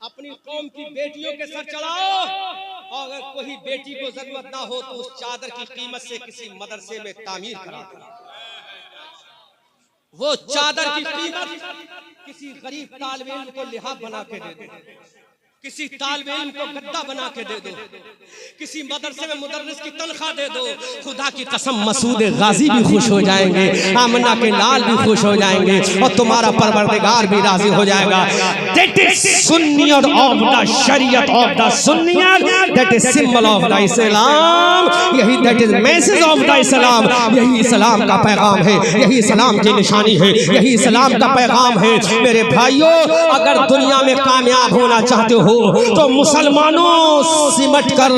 अपनी कौम की बेटियों के सर चढ़ाओ, और अगर कोई बेटी को जरूरत ना हो तो उस चादर की कीमत से किसी मदरसे में तामीर करा दो। वो चादर की कीमत किसी गरीब तालिब इल्म को लिहाफ बना के दे दो, किसी तालिब इल्म को गद्दा बना के दे दो, किसी मदरसे में मुदर्रिस की तनख्वाह दे दो। खुदा की कसम मसूद गाजी भी खुश हो जाएंगे, आमना के लाल भी खुश हो जाएंगे, और तुम्हारा परवरदिगार भी राजी हो जाएगा। That is सुन्नियत of the शरीयत of the सुन्नियत, that is symbol of the Islam, यही that is message of the Islam, यही इस्लाम का पैगाम है, यही इस्लाम की निशानी है, यही इस्लाम का पैगाम है। मेरे भाइयों, अगर दुनिया में कामयाब होना चाहते हो तो मुसलमानों सिमट कर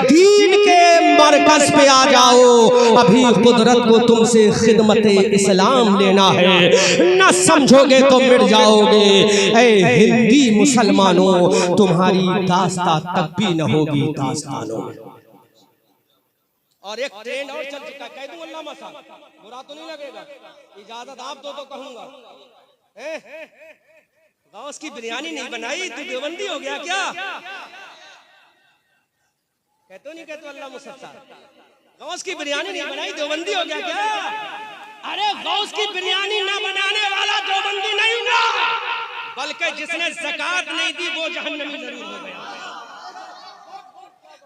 दीन के मरकज पे आ जाओ। अभी कुदरत को तुमसे खिदमत इस्लाम लेना है, न समझोगे तो मिट जाओगे। ऐ हिंदी मुसलमानों, तुम्हारी दास्तां तक भी न होगी दास्तानों में। और एक ट्रेंड और चल चुका, कह दूं अल्लामा साहब, बुरा तो नहीं लगेगा, इजाजत आप दो तो कहूंगा। गौस की बिरयानी नहीं बनाई तू देवबंदी हो गया क्या? कहते नहीं कहते अल्लाह मुसत्ता, गौस की बिरयानी नहीं बनाई देवबंदी हो गया क्या? अरे गौस की बिरयानी ना बनाने वाला देवबंदी नहीं हुआ, बल्कि जिसने ज़कात नहीं दी वो जहन्नमी जरूर हो गया।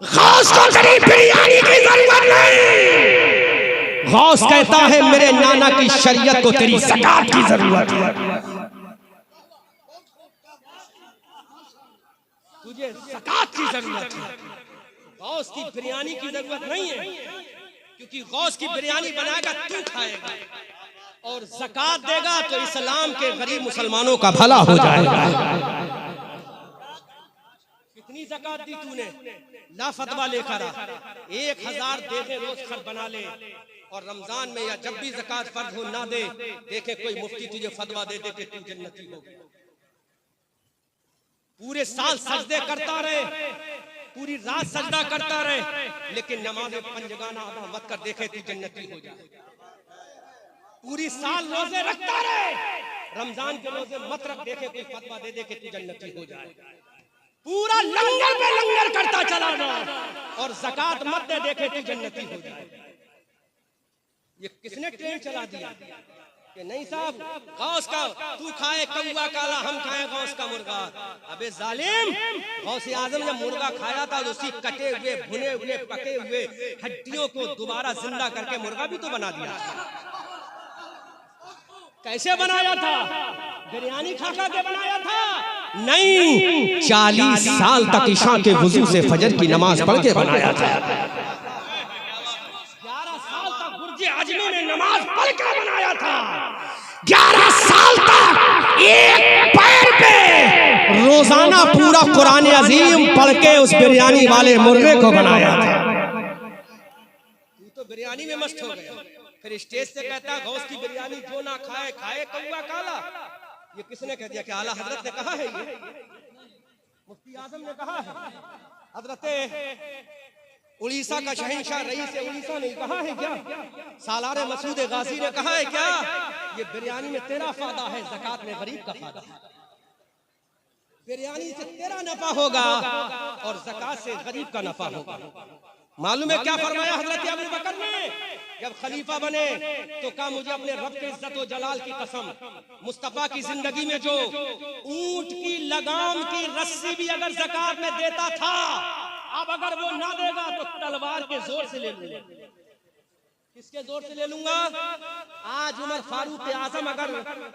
गौस को तेरी बिरयानी की जरूरत नहीं। गौस कहता है मेरे नाना की शरीयत को तेरी ज़कात की जरूरत है, तुझे ज़कात की जरूरत है, गौस की बिरयानी की जरूरत नहीं है। क्योंकि गौस की बिरयानी बनाएगा तू खाएगा, और ज़कात देगा तो इस्लाम के गरीब मुसलमानों का भला हो जाएगा। कितनी ज़कात दी तूने? ला फतवा लेकर आ, 1000 दे दे, रोज खर्च बना ले, और रमजान में या जब भी ज़कात फर्ज हो ना दे, देखे कोई मुफ्ती तुझे फतवा दे दे कि तू जन्नती हो। पूरे साल सजदे करता रहे, पूरी रात सजदा करता रहे, लेकिन नमाज़ पंजगाना अदा मत कर, देखे तू जन्नती हो जाए। पूरी साल रोजे रखता रहे, रमजान के रोजे मत रख, देखे कोई फतवा दे दे कि तू जन्नती हो जाए। पूरा लंगर पे लंगर करता चला जा, और ज़कात मत दे, देखे तू जन्नती हो जाए। ये किसने ट्रेन चला दिया कि नहीं साहब गौस का तू खाए कौवा काला, हम खाए गौस का मुर्गा। अबे जालिम, गौस आजम ने मुर्गा खाया था, उसी कटे हुए भुने हुए पके हुए हड्डियों को दोबारा जिंदा करके मुर्गा भी तो बना दिया। कैसे बनाया था? बिरयानी खा खा के बनाया था? नहीं, 40 साल तक ईशा के वुजू से फजर की नमाज पढ़ के बनाया था। 11 साल तक गुरजे आजमी ने नमाज पढ़ के बनाया था। 11 साल तक एक पैर पे रोजाना पूरा कुरान अजीम पढ़ के उस बिरयानी वाले मुर्गे को बनाया था। तू तो बिरयानी में मस्त हो गया, फिर स्टेज से कहता गौस की बिरयानी जो ना खाए खाए कौवा काला। ये किसने कह दिया? कि आला हजरत ने कहा है? ये मुफ्ती आजम ने कहा है? हजरत उड़ीसा का शहंशाह रईस उड़ीसा ने कहा है क्या? सालार मसूद गाजी ने कहा है क्या? ये बिरयानी में तेरा फायदा है, ज़कात में गरीब का फायदा है। बिरयानी से तेरा नफा होगा और ज़कात से गरीब का नफा होगा। मालूम है क्या फरमाया हजरत अबू बकर ने? जब खलीफा बने तो कहा मुझे अपने रब के इज्जत और जलाल की कसम, मुस्तफा की जिंदगी में जो ऊंट की लगाम की रस्सी भी अगर ज़कात में देता था, अब अगर वो ना देगा तो तलवार के जोर से ले लूंगा। किसके जोर से ले लूंगा? आज उमर फारूक आजम अगर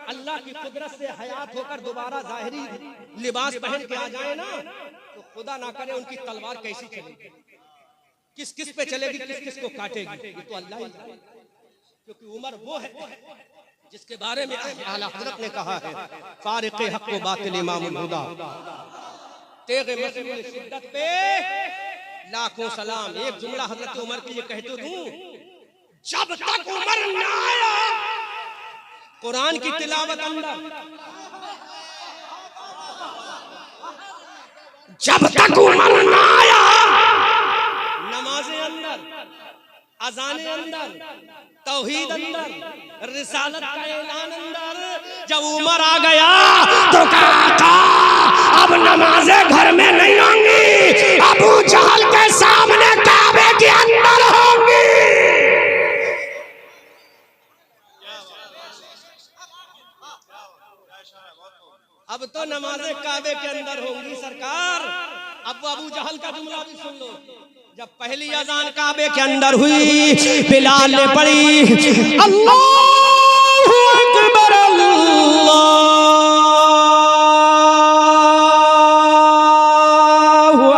अल्लाह की कुदरत से हयात होकर दोबारा जाहिरी लिबास पहन के आ जाए ना, तो खुदा ना करे उनकी तलवार कैसी चलेगी, किस किस पे चलेगी, किस किस को काटेगी, ये तो अल्लाह ही जाने। क्योंकि उमर वो है जिसके बारे में आला हजरत ने कहा है, फारिक़ हक़ व बातिल इमामुल हुदा, तेग़ मस्ऊल शिद्दत पे लाखों सलाम। एक जुमला हजरत उमर के लिए कहते दूं, जब तक उमर ना आया कुरान की तिलावत अंदर, जब तक उमर ना आया नमाज़े अंदर, अज़ाने अंदर, तौहीद अंदर, रिसालत का ऐलान अंदर। जब उमर आ गया तो कहा अब नमाजें घर में नहीं होंगी, अबू जहल के सामने काबे के अंदर होंगी। अब तो नमाजें काबे के अंदर होंगी सरकार। अब अबू जहल का जुमला भी सुन लो। जब पहली अजान काबे के अंदर हुई, बिलाल ने पढ़ी अल्लाहु अकबर अल्लाहु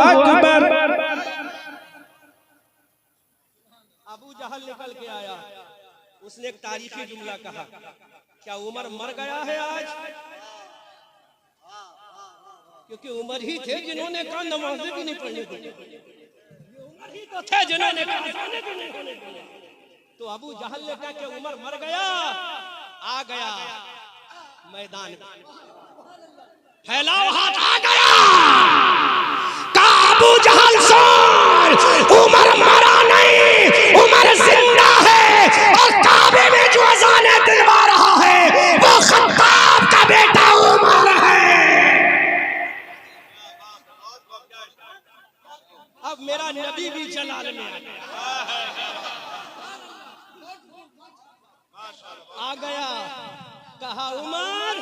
अकबर। अबू जहल निकल के आया, उसने एक तारीखी जुमला कहा, क्या उमर मर गया है आज? क्योंकि उमर ही थे जिन्होंने कहा नमाज़ें भी नहीं पढ़ने दी, उमर ही तो थे जिन्होंने कहा अज़ानें भी नहीं होने दी। तो अबू जहल ने कहा कि उमर मर गया, आ गया मैदान में, फैलाओ हाथ, आ गया। कहा अबू जहल सुन, उमर मरा नहीं, उमर जिंदा है, और काबे में जो अज़ानें दिलवा रहा है वो खत्ताब का बेटा उमर है। अब मेरा नबी भी जलाल में आ गया। कहा उमर,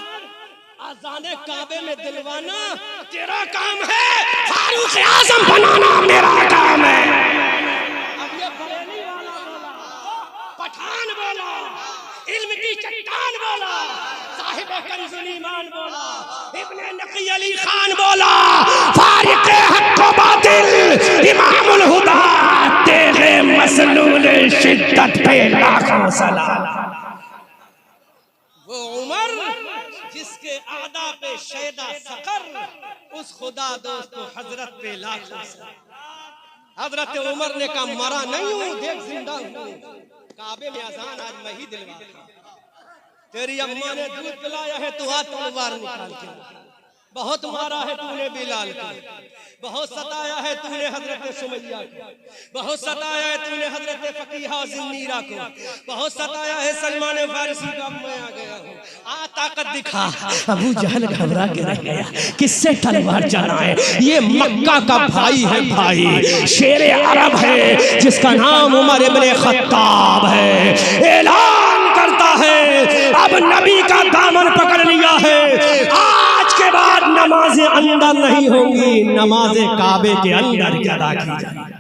अज़ाने काबे में दिलवाना तेरा काम है, फारूक आज़म बनाना मेरा काम है। अब ये बरेली वाला बोला, पठान बोला, इल्म की चट्टान बोला, साहिब कंजुल ईमान बोला, इब्ने नकी अली खान बोला, फारिक हक व बातिल इमामुल हुदा, तेरे मसलूल शिद्दत पे लाखों सलाम। वो उमर जिसके आदा पे शैदा सकर, उस खुदा दोस्त को हजरत पे लाखों सलाम। हजरत उमर ने कहा मरा नहीं हूं, देख जिंदा हूं, काबे में अजान आज मैं ही दिलवा। तेरी अम्मा ने दूध पिलाया है, तू हाथ तलवार निकाल के, बहुत मारा है तूने बिलाल को, बहुत सताया है तूने हजरत सुमैया को, बहुत सताया है तूने हजरत फकीहा और जिन्नीरा को, बहुत सताया है सलमान फारसी को। अब मैं आ गया हूँ, आ ताकत दिखा। अबू जहल घबरा के रह गया, किससे तलवार चलाए? ये मक्का का भाई है, भाई शेरे अरब है, जिसका नाम उमर इब्ने खत्ताब है। ऐलान करता है अब नबी का दामन पकड़ लिया है, आज के बाद नमाजें अंदर नहीं होंगी, नमाजें काबे के अंदर की अदा की जाएगी।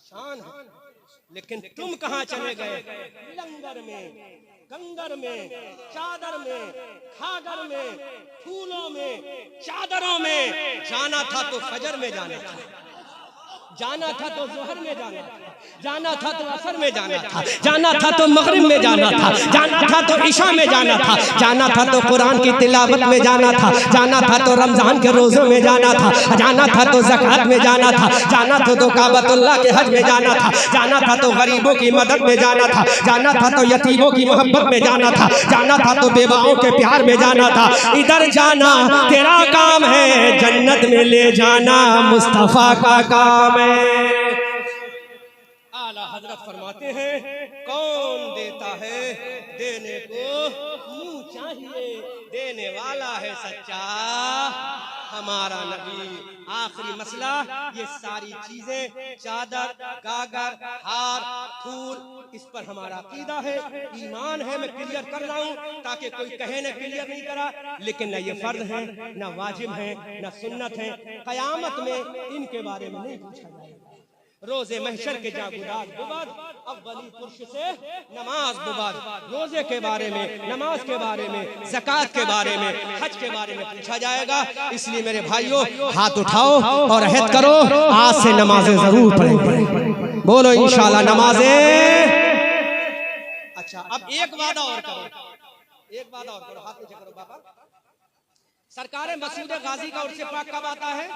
शान है, लेकिन तुम कहाँ चले गए? लंगर में, गंगर में, चादर में, खागर में, फूलों में, चादरों में। जाना था तो फजर में जाना था, जाना था तो जोहर में जाना था, जाना था तो असर में जाना था, जाना था तो मगरिब में जाना था, जाना था तो इशा में जाना था, जाना था तो कुरान की तिलावत में जाना था, जाना था तो रमजान के रोज़ों में जाना था, जाना था तो ज़कात में जाना था, जाना था तो काबतुल्लाह के हज में जाना था, जाना था तो गरीबों की मदद में जाना था, जाना था तो यतीमों की मोहब्बत में जाना था, जाना था तो बेवाओं के प्यार में जाना था। इधर जाना तेरा काम है, जन्नत में ले जाना मुस्तफ़ा का काम है। आला हजरत फरमाते हैं, कौन देता है देने को मुंह चाहिए, देने वाला है सच्चा हमारा नबी। आखिरी मसला, ये सारी चीजें चादर, गागर, हार, फूल, इस पर हमारा अकीदा है, ईमान है। मैं क्लियर कर रहा हूँ ताकि कोई कहे न क्लियर नहीं करा, लेकिन न ये फर्ज है, न वाजिब है, न सुन्नत है। कयामत में इनके बारे में नहीं पूछा जाएगा। रोजे महशर के जागुदार बुबाद, अव्वली पुरुष से नमाज बुबाद। रोजे के बारे में, नमाज के बारे में, ज़कात के बारे में, हज के बारे में पूछा जाएगा। इसलिए मेरे भाइयों, हाथ उठाओ और अहद करो, आज से नमाजें जरूर पढ़ेंगे। बोलो इंशाल्लाह नमाजें। अच्छा, अब एक वादा और करो, एक वादा और करो, हाथ नीचे करो बाबा। सरकार मसूद गाजी का उर्स पाक कब आता है?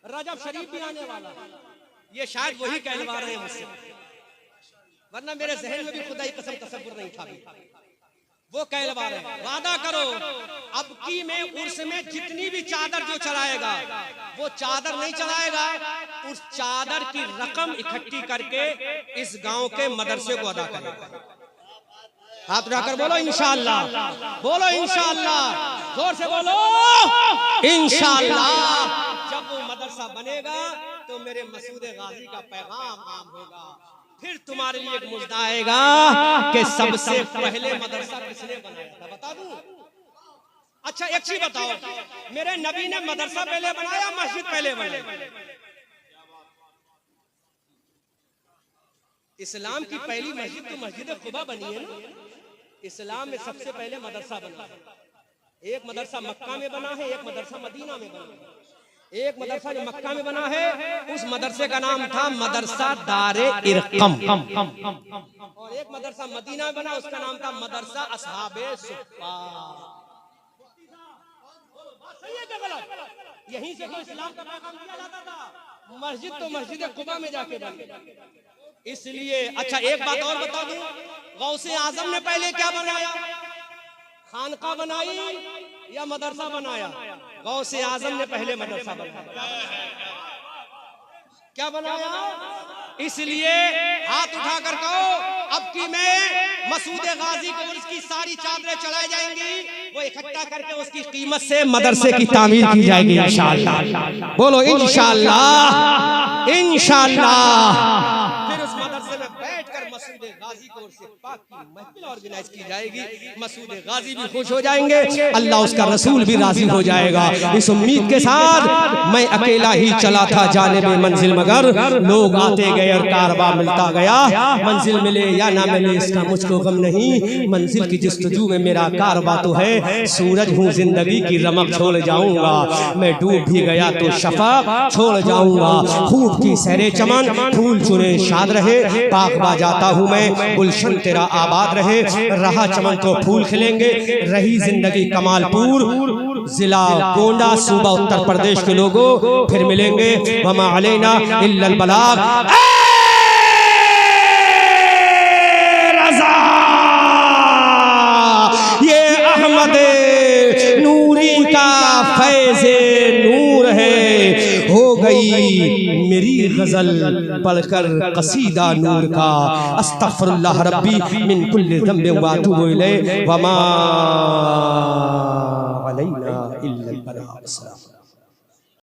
रजब शरीफ भी आने वाला, ये शायद वही कहलवा रहे हैं मुझसे, वरना मेरे जहन में भी खुदाई कसम तसव्वुर नहीं था। वो कहलवा रहे हैं, वादा करो अब की में उर्स में जितनी भी चादर जो चलाएगा, वो चादर नहीं चलाएगा, उस चादर की रकम इकट्ठी करके इस गांव के मदरसे को अदा करेगा। हाथ उठाकर बोलो इंशाअल्लाह, बोलो इंशाअल्लाह। जोर से बोलो इंशाअल्लाह। जब वो मदरसा बनेगा तो मेरे मसूद गाजी का पैगाम आम होगा। फिर तुम्हारे लिए एक मुद्दा आएगा कि सबसे पहले मदरसा किसने बनाया था, बता दूं? अच्छा एक चीज बताओ, मेरे नबी ने मदरसा पहले बनाया, मस्जिद पहले बनाई? इस्लाम की पहली मस्जिद तो मस्जिद कुबा बनी है ना। इस्लाम में सबसे पहले मदरसा बना है। एक मदरसा मक्का में बना है, एक मदरसा मदीना में बना है। एक मदरसा जो मक्का में बना है उस मदरसे का नाम था मदरसा दारे इरकम, और एक मदरसा मदीना में बना उसका नाम था मदरसा असहाबे सुफ्फा। सही है क्या गलत? यहीं से तो इस्लाम का पैगाम दिया जाता था। मस्जिद तो मस्जिद कुबा में जाके बनी। इसलिए अच्छा एक बात और बता दूं, गौसे आजम ने पहले क्या बनाया? खानका बनाई या मदरसा बनाया? गौसे आजम ने पहले मदरसा बनाया। क्या बनाया? इसलिए हाथ उठाकर कहो अब की मैं मसूद गाजी को उसकी सारी चादरें चढ़ाई जाएंगी, वो इकट्ठा करके उसकी कीमत से मदरसे की तामीर की जाएगी इंशाअल्लाह। बोलो इंशाअल्लाह, इंशाअल्लाह। फिर उस मदरसे में बैठकर मसूद गाजी को उससे पाक की महफिल ऑर्गेनाइज की जाएगी। मसूद गाजी भी खुश हो जाएंगे, अल्लाह उसका रसूल भी राजी हो जाएगा। इस उम्मीद के साथ मैं अकेला ही चला था जाने में मंजिल, मगर लोग आते गए और कारवा मिलता गया। मंजिल मिले या ना मिले इसका मुझको गम नहीं, मंजिल की जस्तजू में मेरा कारवा तो है। सूरज हूँ जिंदगी की रमक छोड़ जाऊंगा, मैं डूब भी गया तो शफा छोड़ जाऊंगा। खूब की सहरे चमन फूल चुने शाद रहे, पाक बाजाता हूँ मैं गुलशन तेरा आबाद रहे। रहा चमन तो फूल खिलेंगे, रही जिंदगी कमालपुर, जिला गोंडा, सूबा उत्तर प्रदेश के लोगों फिर मिलेंगे। वमा अलैना इल्लल बलाग। ये अहमद नूरी का फैज़े नूर है, हो गई मेरी गजल पढ़कर कसीदा नूर का। अस्तगफिरुल्लाह रब्बी मिन कुल्लि ज़ंबिन व अतूबु इलैहि। वमा अलैना इल्लल बलाग।